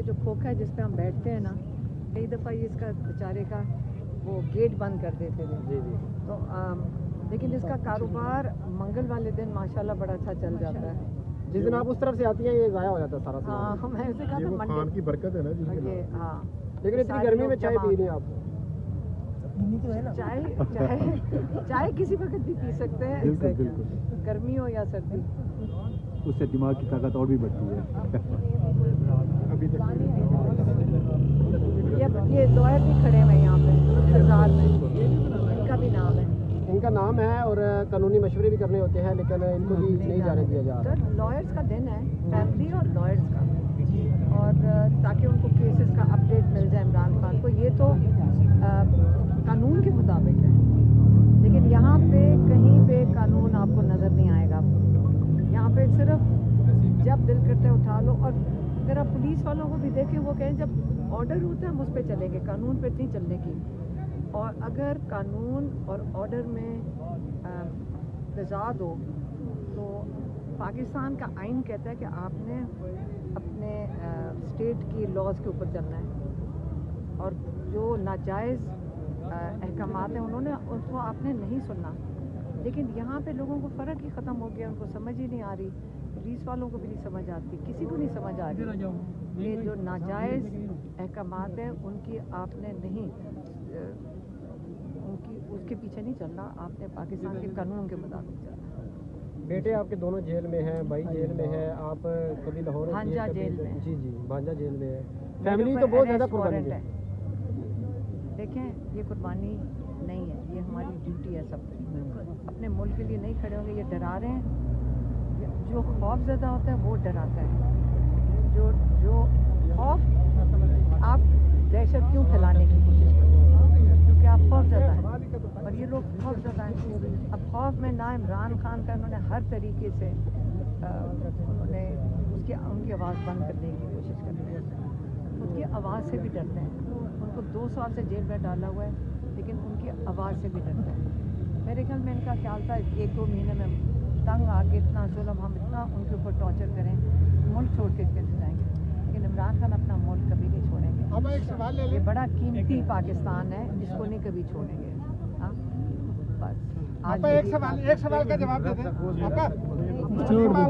ये जो खोखा है जिस पे हम बैठते हैं ना, कई दफ़ा ये इसका बेचारे का वो गेट बंद कर देते थे। जी जी। तो लेकिन इसका कारोबार मंगल वाले दिन माशाल्लाह बड़ा अच्छा चल जाता है। जिस दिन आप उस तरफ से आती हैं ये ज़ाया हो जाता है सारा सामान। हाँ, मैं ऐसे कहा था मंडे खान की बरकत है ना जिसके ये नाम। हाँ। लेकिन इतनी गर्मी में चाय पी रही हैं आप? चाय किसी वक्त भी पी सकते हैं, बिल्कुल बिल्कुल, गर्मी हो या सर्दी। उससे दिमाग की ताकत और भी बढ़ती है। अभी तक ये लॉयर भी खड़े हुए यहाँ पे इंतजार में, इनका भी नाम है। इनका नाम है और कानूनी मशवरे भी करने होते हैं, लेकिन इनको भी नहीं जाने दिया जा रहा। तो लॉयर्स का दिन है, फैमिली और लॉयर्स का, और ताकि उनको केसेस का अपडेट मिल जाए इमरान खान को। ये तो कानून के मुताबिक है, लेकिन यहाँ पे कहीं पे कानून आपको नज़र नहीं आएगा। यहाँ पे सिर्फ जब दिल करता है उठा लो, और अगर आप पुलिस वालों को भी देखें वो कहें जब ऑर्डर होता है हम उस पर चलेंगे, कानून पे नहीं चलने की। और अगर कानून और ऑर्डर में तजाद हो तो पाकिस्तान का आइन कहता है कि आपने अपने स्टेट की लॉज के ऊपर चलना है, और जो नाजायज़ अहकामात हैं उन्होंने उसको आपने नहीं सुनना। लेकिन यहाँ पे लोगों को फ़र्क ही ख़त्म हो गया, उनको समझ ही नहीं आ रही, पुलिस वालों को भी नहीं समझ आती, किसी को नहीं समझ आ रही कि जो नाजायज़ अहकामात हैं उनकी आपने नहीं उनकी उसके पीछे नहीं चलना, आपने पाकिस्तान के कानून के मुताबिक चलना। बेटे आपके दोनों जेल में हैं, भाई जेल में है, आप कभी लाहौर भांजा जेल में। जी जी, भांजा जेल में है। फैमिली तो बहुत ज़्यादा कुर्बानी है। देखें ये कुर्बानी नहीं है, ये हमारी ड्यूटी है सबकी। अपने मुल्क के लिए नहीं खड़े होंगे, ये डरा रहे हैं। जो खौफ ज़्यादा होता है वो डराता है। जो खौफ, आप दहशत क्यों फैलाने की कोशिश करते हैं? क्योंकि आप खौफ ज़्यादा है, और ये लोग खौफ ज़्यादा हैं। अब खौफ में ना इमरान खान का उन्होंने हर तरीके से उन्होंने उनकी आवाज़ बंद करने की कोशिश करते हैं, उनकी आवाज़ से भी डरते हैं। उनको 2 साल से जेल में डाला हुआ है, लेकिन उनकी आवाज़ से भी डरते हैं। मेरे ख्याल में इनका ख्याल था 1-2 महीने में तंग आके इतना जुल्म हम इतना उनके ऊपर टॉर्चर करें, मुल्क छोड़ के चले जाएंगे। लेकिन इमरान खान अपना मुल्क कभी नहीं छोड़ेंगे। ये बड़ा कीमती पाकिस्तान है, इसको नहीं कभी छोड़ेंगे। हाँ बस आज एक सवाल का जवाब दे दें। छोड़ दो,